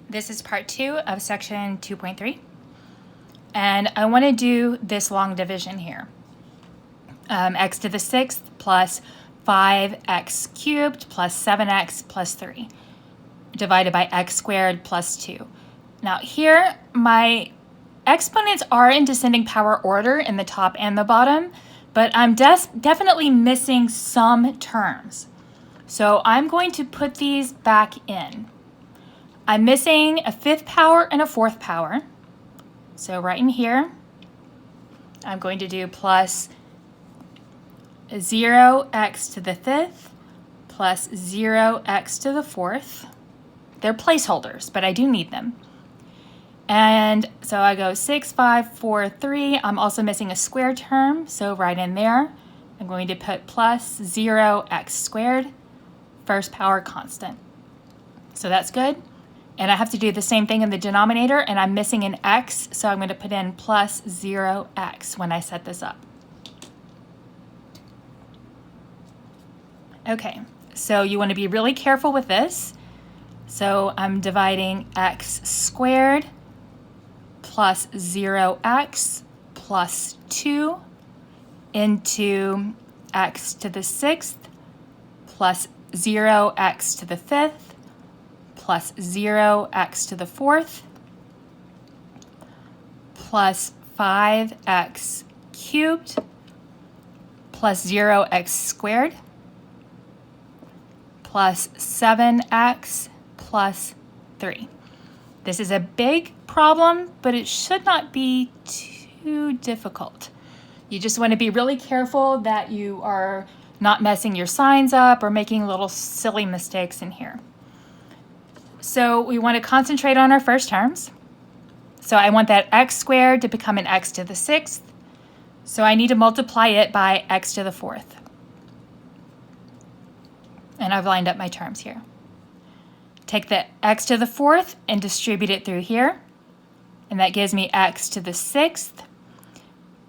This is part 2 of section 2.3, and I want to do this long division here. X to the 6th plus 5x cubed plus 7x plus 3 divided by x squared plus 2. Now here my exponents are in descending power order in the top and the bottom, but I'm definitely missing some terms. So I'm going to put these back in. I'm missing a 5th power and a 4th power. So right in here, I'm going to do plus 0x to the 5th plus 0x to the 4th. They're placeholders, but I do need them. And so I go 6, 5, 4, 3. I'm also missing a square term, so right in there, I'm going to put plus 0x squared, first power constant. So that's good. And I have to do the same thing in the denominator, and I'm missing an x, so I'm going to put in plus 0x when I set this up. Okay, so you want to be really careful with this. So I'm dividing x squared plus 0x plus 2 into x to the 6th plus 0x to the 5th plus 0x to the 4th plus 5x cubed plus 0x squared plus 7x plus 3. This is a big problem, but it should not be too difficult. You just want to be really careful that you are not messing your signs up or making little silly mistakes in here. So we want to concentrate on our first terms. So I want that x squared to become an x to the 6th. So I need to multiply it by x to the 4th. And I've lined up my terms here. Take the x to the 4th and distribute it through here. And that gives me x to the 6th.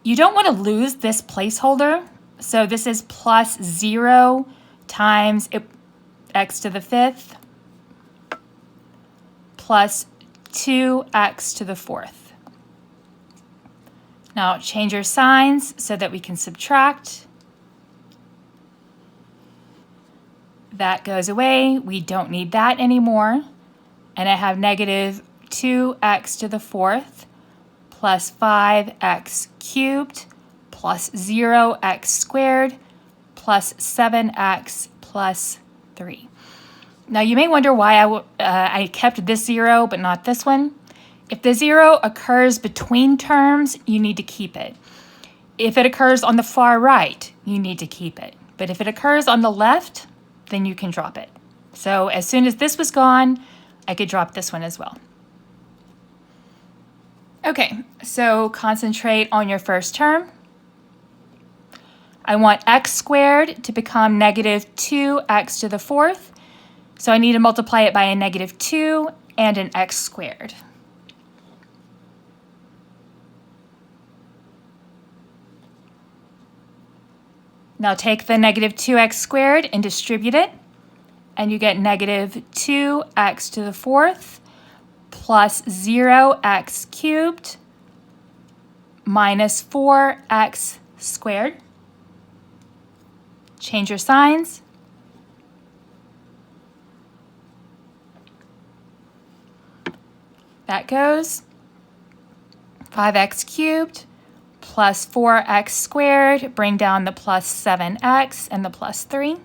You don't want to lose this placeholder. So this is plus 0 times x to the 5th plus 2x to the 4th. Now change your signs so that we can subtract. That goes away. We don't need that anymore. And I have negative 2x to the 4th plus 5x cubed plus 0x squared plus 7x plus 3. Now you may wonder why I kept this 0 but not this one. If the 0 occurs between terms, you need to keep it. If it occurs on the far right, you need to keep it. But if it occurs on the left, then you can drop it. So as soon as this was gone, I could drop this one as well. Okay, so concentrate on your first term. I want x squared to become negative 2x to the 4th. So I need to multiply it by a negative 2 and an x squared. Now take the negative 2x squared and distribute it, and you get negative 2x to the 4th plus 0x cubed minus 4x squared. Change your signs. That goes 5x cubed plus 4x squared, bring down the plus 7x and the plus 3.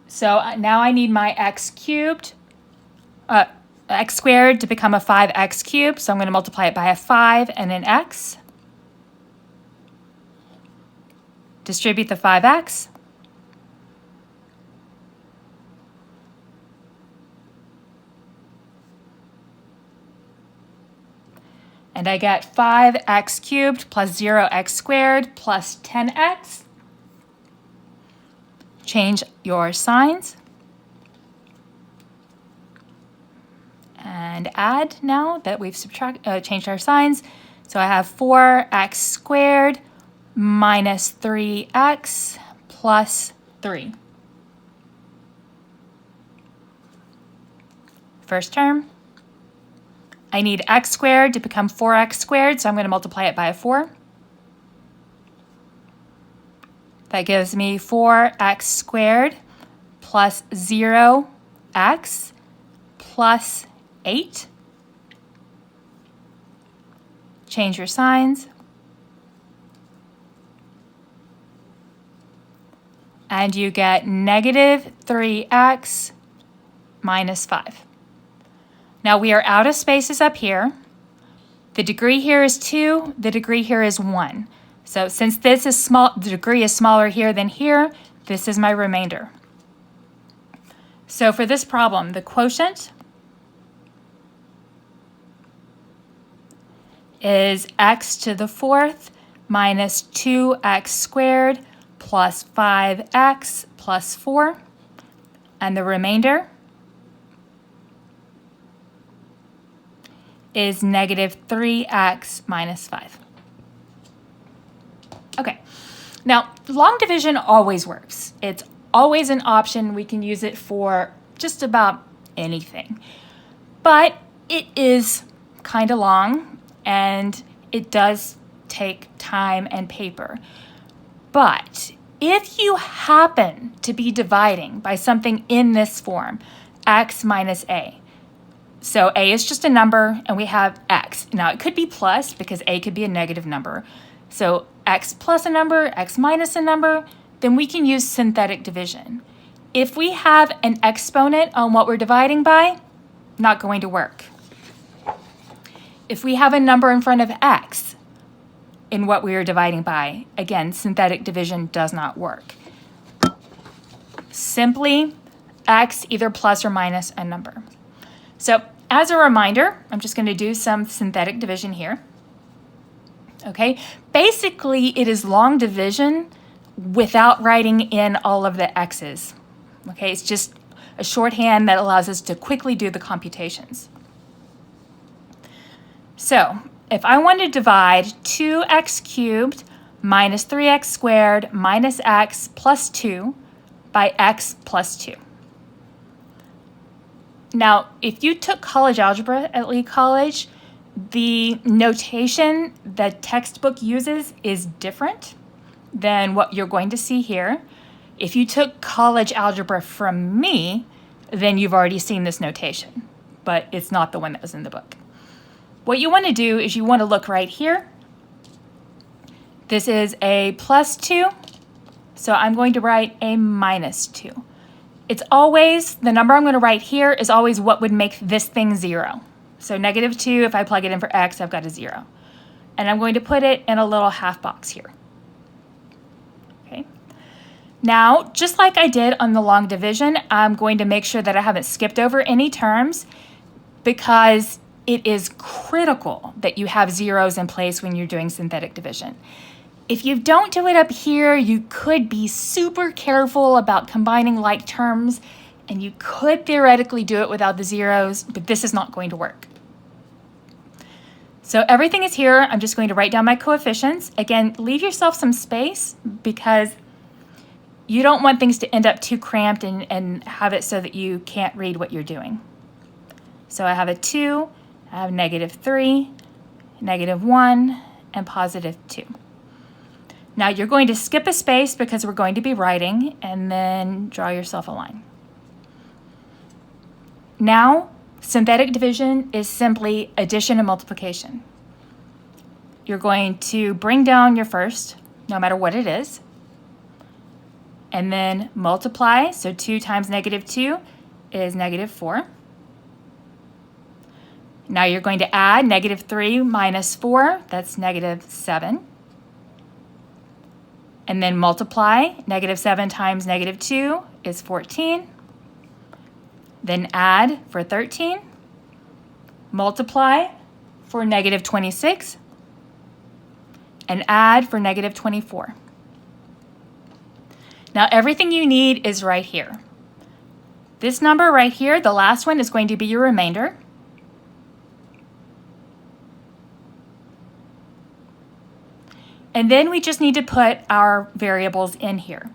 So now I need my x squared to become a 5x cubed, so I'm going to multiply it by a 5 and an x. Distribute the 5x. And I get 5x cubed plus 0x squared plus 10x. Change your signs. And add now that we've changed our signs. So I have 4x squared minus 3x plus 3. First term. I need x squared to become 4x squared, so I'm going to multiply it by a 4. That gives me 4x squared plus 0x plus 8. Change your signs. And you get negative 3x minus 5. Now we are out of spaces up here. The degree here is 2, the degree here is 1. So since this is small, the degree is smaller here than here, this is my remainder. So for this problem, the quotient is x to the 4th minus 2x squared plus 5x plus 4, and the remainder is negative 3x minus 5. Okay, now long division always works. It's always an option. We can use it for just about anything. But it is kind of long and it does take time and paper. But if you happen to be dividing by something in this form, x minus a, so a is just a number and we have x. Now it could be plus because a could be a negative number. So x plus a number, x minus a number, then we can use synthetic division. If we have an exponent on what we're dividing by, not going to work. If we have a number in front of x in what we are dividing by, again, synthetic division does not work. Simply x either plus or minus a number. So as a reminder, I'm just going to do some synthetic division here. Okay, basically it is long division without writing in all of the x's. Okay, it's just a shorthand that allows us to quickly do the computations. So if I want to divide 2x cubed minus 3x squared minus x plus 2 by x plus 2. Now, if you took college algebra at Lee College, the notation the textbook uses is different than what you're going to see here. If you took college algebra from me, then you've already seen this notation, but it's not the one that was in the book. What you want to do is you want to look right here. This is a plus 2, so I'm going to write a minus 2. It's always, the number I'm going to write here is always what would make this thing 0. So negative 2, if I plug it in for x, I've got a 0. And I'm going to put it in a little half box here. Okay. Now, just like I did on the long division, I'm going to make sure that I haven't skipped over any terms because it is critical that you have zeros in place when you're doing synthetic division. If you don't do it up here, you could be super careful about combining like terms, and you could theoretically do it without the zeros, but this is not going to work. So everything is here. I'm just going to write down my coefficients. Again, leave yourself some space because you don't want things to end up too cramped and have it so that you can't read what you're doing. So I have a 2, I have negative 3, negative 1, and positive 2. Now you're going to skip a space because we're going to be writing, and then draw yourself a line. Now, synthetic division is simply addition and multiplication. You're going to bring down your first, no matter what it is, and then multiply. So 2 times negative 2 is negative 4. Now you're going to add negative 3 minus 4, that's negative 7. And then multiply, negative 7 times negative 2 is 14. Then add for 13. Multiply for negative 26. And add for negative 24. Now everything you need is right here. This number right here, the last one, is going to be your remainder. And then we just need to put our variables in here.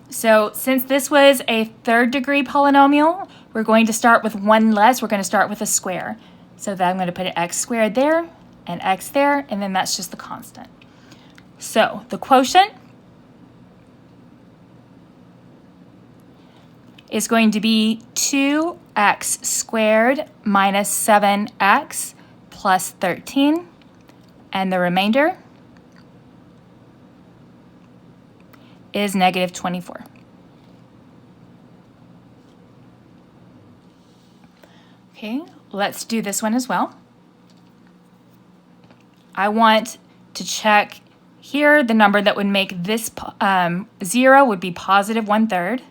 So since this was a third degree polynomial, we're going to start with one less. We're going to start with a square. So then I'm going to put an x squared there, and x there, and then that's just the constant. So the quotient is going to be 2x squared minus 7x plus 13, and the remainder is negative 24. Okay, let's do this one as well. I want to check here the number that would make this 0 would be positive 1/3.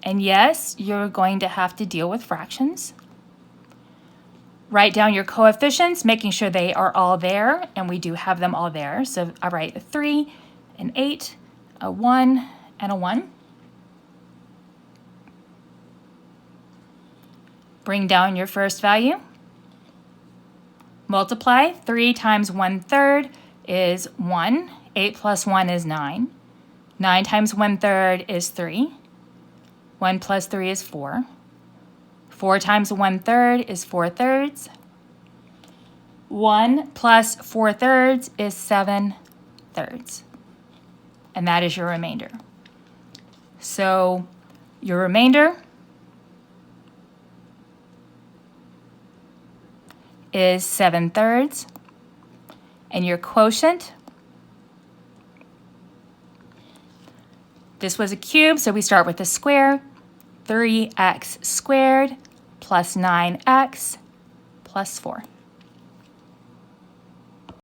And yes, you're going to have to deal with fractions. Write down your coefficients, making sure they are all there, and we do have them all there. So I write a 3, an 8, a 1, and a 1. Bring down your first value. Multiply. 3 times 1/3 is 1. 8 plus 1 is 9. 9 times 1/3 is 3. 1 plus 3 is 4. 4 times 1/3 is 4/3. 1 plus 4/3 is 7/3. And that is your remainder. So your remainder is 7/3. And your quotient, this was a cube, so we start with a square. 3x squared plus 9x plus 4.